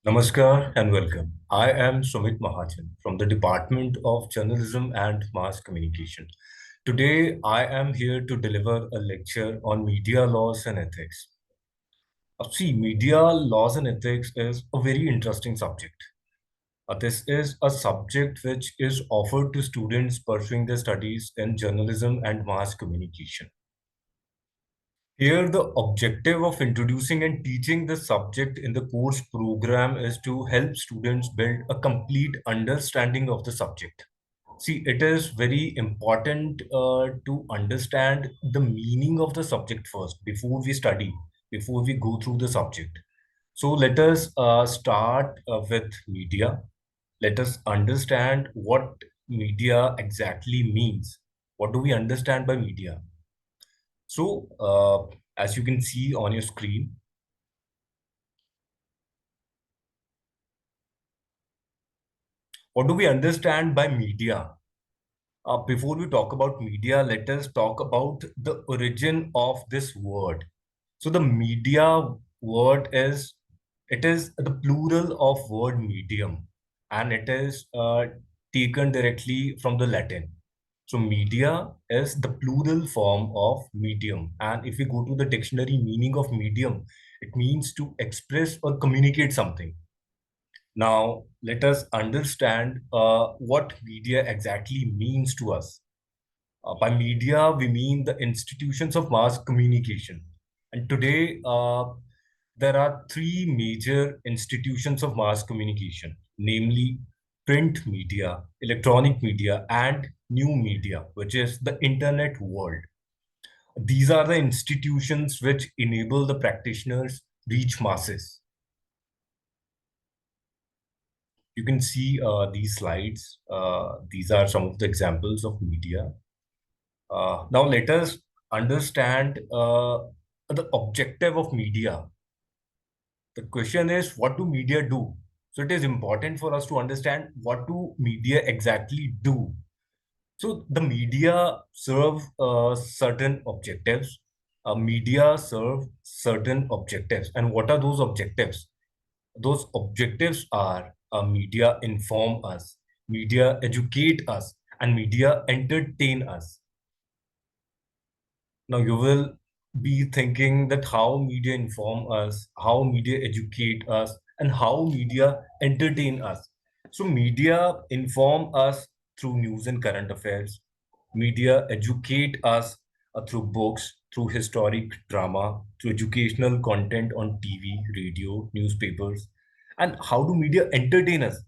Namaskar and welcome. I am Sumit Mahajan from the Department of Journalism and Mass Communication. Today, I am here to deliver a lecture on media laws and ethics. Media laws and ethics is a very interesting subject. This is a subject which is offered to students pursuing their studies in journalism and mass communication. Here, the objective of introducing and teaching the subject in the course program is to help students build a complete understanding of the subject. See, it is very important to understand the meaning of the subject first before we study, before we go through the subject. So let us start with media. Let us understand what media exactly means. What do we understand by media? As you can see on your screen, what do we understand by media? Before we talk about media, let us talk about the origin of this word. So the media word it is the plural of word medium, and it is taken directly from the Latin. So media is the plural form of medium. And if we go to the dictionary meaning of medium, it means to express or communicate something. Now, let us understand what media exactly means to us. By media, we mean the institutions of mass communication. And today, there are three major institutions of mass communication, namely print media, electronic media, and new media, which is the internet world. These are the institutions which enable the practitioners reach masses. You can see these slides. These are some of the examples of media. Now let us understand the objective of media. The question is, what do media do? So it is important for us to understand what do media exactly do. So the media serve certain objectives. Media serve certain objectives. And what are those objectives? Those objectives are media inform us, media educate us, and media entertain us. Now you will be thinking that how media inform us, how media educate us, and how media entertain us. So media inform us through news and current affairs. Media educate us through books, through historic drama, through educational content on TV, radio, newspapers. And how do media entertain us?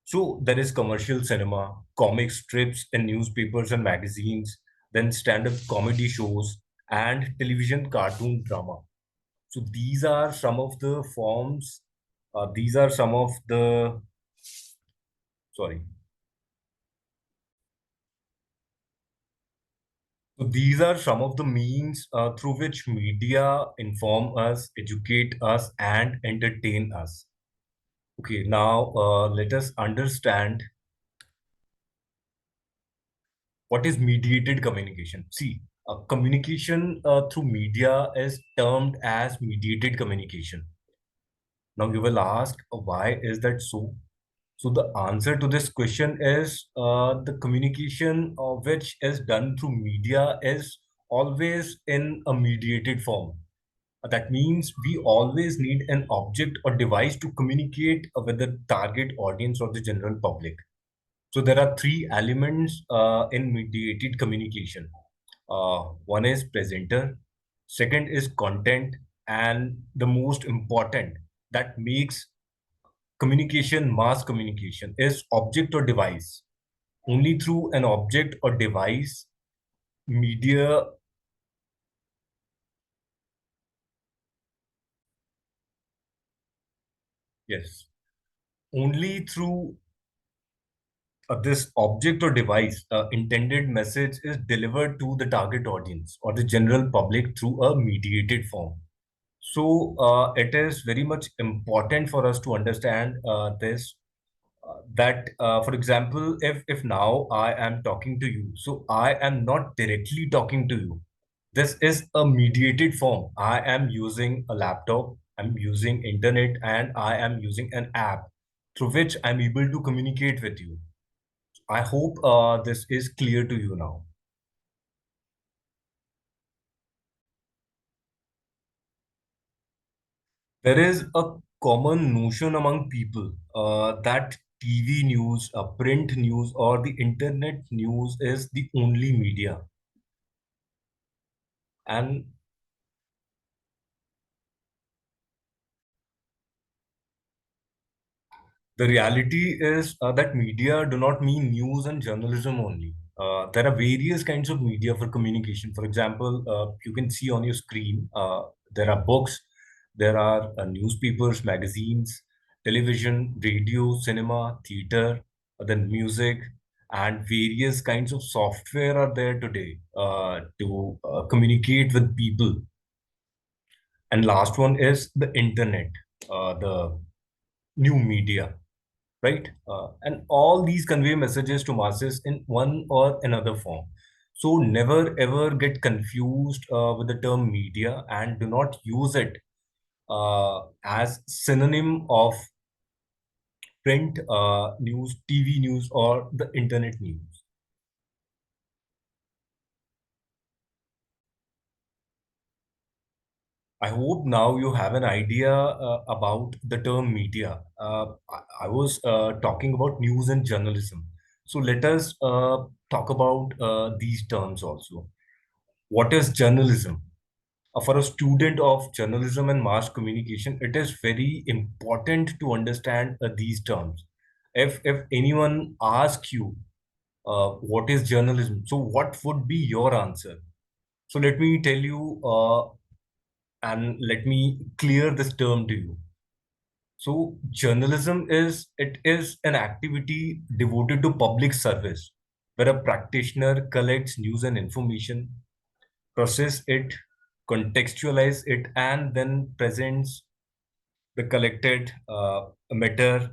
So there is commercial cinema, comic strips in newspapers and magazines, then stand-up comedy shows and television cartoon drama. So these are some of the forms, these are some of the, sorry. So these are some of the means through which media inform us, educate us, and entertain us. Okay, now let us understand what is mediated communication. See, communication through media is termed as mediated communication. Now you will ask, why is that so? So the answer to this question is the communication which is done through media is always in a mediated form. That means we always need an object or device to communicate with the target audience or the general public. So there are three elements in mediated communication. One is presenter, second is content, and the most important that makes communication mass communication is object or device. Only through an object or device, media, yes, only through this object or device, intended message is delivered to the target audience or the general public through a mediated form. So it is very much important for us to understand this. That, for example, if now I am talking to you, so I am not directly talking to you. This is a mediated form. I am using a laptop. I'm using internet, and I am using an app through which I'm able to communicate with you. I hope this is clear to you now. There is a common notion among people that TV news, print news, or the internet news is the only media. And the reality is that media do not mean news and journalism only. There are various kinds of media for communication. For example, you can see on your screen, there are books, there are newspapers, magazines, television, radio, cinema, theater, then music, and various kinds of software are there today to communicate with people. And last one is the internet, the new media, right? And all these convey messages to masses in one or another form. So never ever get confused with the term media, and do not use it as synonym of print news, TV news, or the internet news. I hope now you have an idea about the term media. I was talking about news and journalism. So let us talk about these terms also. What is journalism? For a student of journalism and mass communication, it is very important to understand these terms. If anyone asks you what is journalism, so what would be your answer? So let me tell you and let me clear this term to you. So journalism is an activity devoted to public service, where a practitioner collects news and information, process it, contextualize it, and then presents the collected matter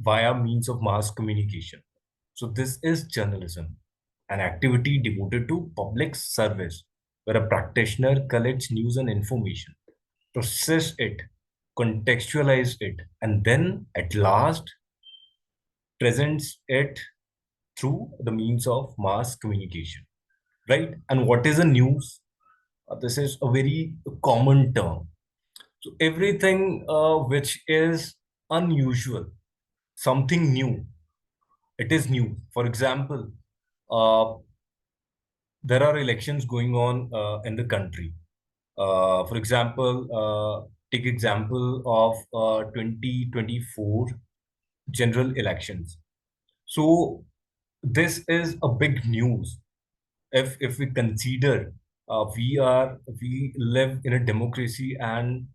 via means of mass communication. So this is journalism, an activity devoted to public service, where a practitioner collects news and information, process it, contextualize it, and then at last presents it through the means of mass communication, right? And what is a news? This is a very common term. So everything which is unusual, something new, it is new. For example, uh, there are elections going on in the country. For example, take example of 2024 general elections. So this is a big news. If we consider we live in a democracy, and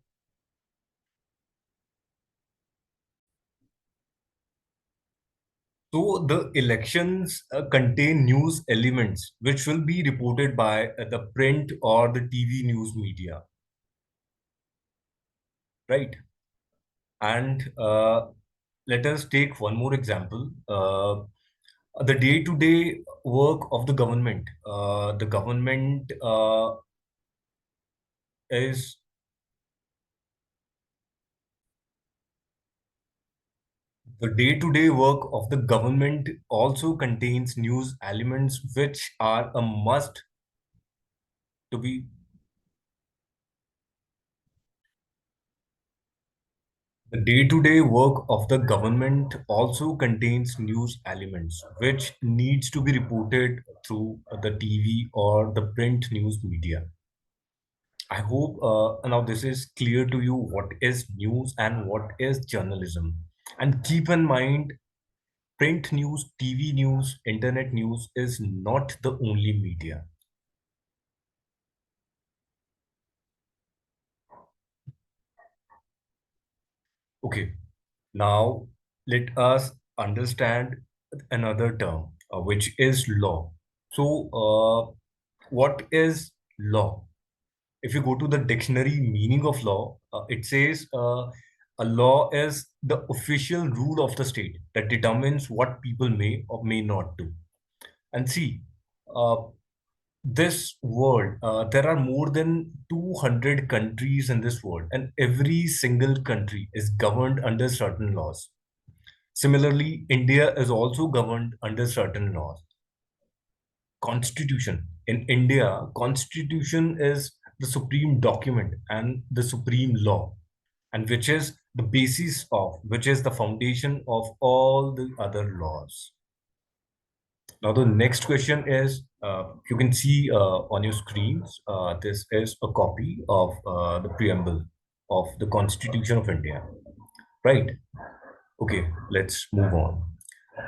so the elections contain news elements which will be reported by the print or the TV news media, right? And let us take one more example. The day-to-day work of the government. The government is the day-to-day work of the government also contains news elements which are a must to be. The day-to-day work of the government also contains news elements which needs to be reported through the TV or the print news media. I hope now this is clear to you what is news and what is journalism. And keep in mind, print news, TV news, internet news is not the only media. Okay, now let us understand another term, which is law. So, what is law? If you go to the dictionary meaning of law, it says a law is the official rule of the state that determines what people may or may not do. And see, uh, this world, there are more than 200 countries in this world, and every single country is governed under certain laws. Similarly, India is also governed under certain laws. Constitution in India, Constitution is the supreme document and the supreme law, and which is the basis of, which is the foundation of all the other laws. Now, the next question is, you can see on your screens, this is a copy of the preamble of the Constitution of India, right? Okay, let's move on.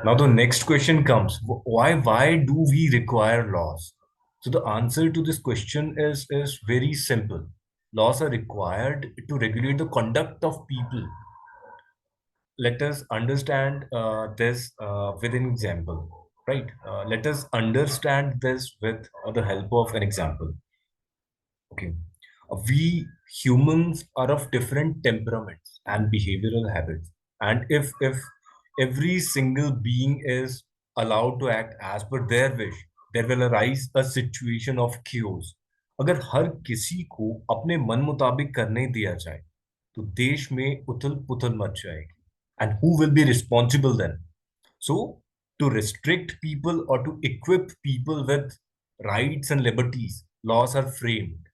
Now, the next question comes, why do we require laws? So the answer to this question is very simple. Laws are required to regulate the conduct of people. Let us understand this with an example, right? Let us understand this with the help of an example. Okay. We humans are of different temperaments and behavioral habits. And if every single being is allowed to act as per their wish, there will arise a situation of chaos. अगर हर किसी को अपने मन मुताबिक करने दिया जाए, तो देश में उथल पुथल मच जाएगी. And who will be responsible then? So, to restrict people or to equip people with rights and liberties, laws are framed.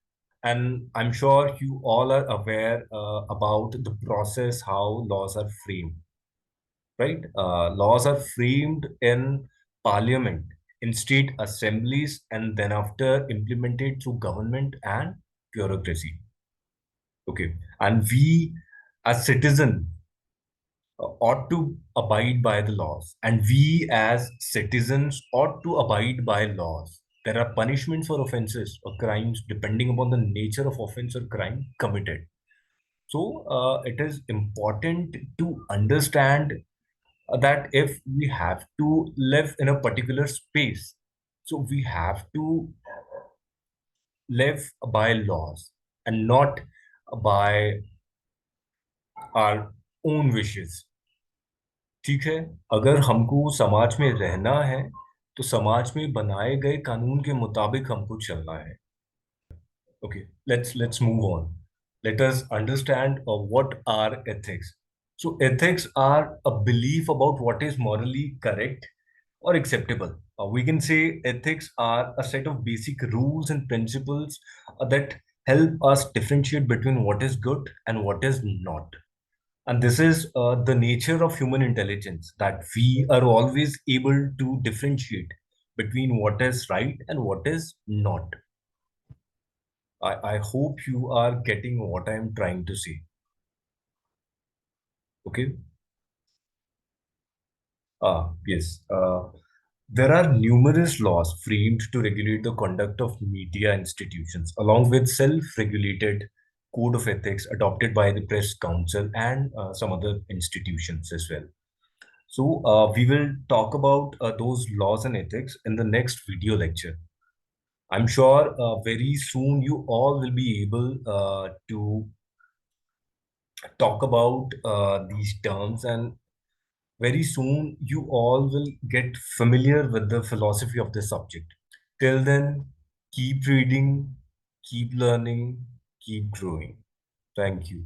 And I'm sure you all are aware about the process how laws are framed, right? Laws are framed in parliament, in state assemblies, and then after implemented through government and bureaucracy. Okay. And we, as citizens, ought to abide by the laws, and we as citizens ought to abide by laws. There are punishments for offenses or crimes depending upon the nature of offense or crime committed. So it is important to understand that if we have to live in a particular space, so we have to live by laws and not by our own wishes. ठीक है, अगर हमको समाज में रहना है तो समाज में बनाए गए कानून के मुताबिक हमको चलना है. Okay, let's move on. Let us understand what are ethics. So ethics are a belief about what is morally correct or acceptable. We can say ethics are a set of basic rules and principles that help us differentiate between what is good and what is not. And this is the nature of human intelligence, that we are always able to differentiate between what is right and what is not. I hope you are getting what I'm trying to say. Okay. Yes. There are numerous laws framed to regulate the conduct of media institutions, along with self-regulated code of ethics adopted by the Press Council and some other institutions as well. So we will talk about those laws and ethics in the next video lecture. I'm sure very soon you all will be able to talk about these terms, and very soon you all will get familiar with the philosophy of this subject. Till then, keep reading, keep learning, keep growing. Thank you.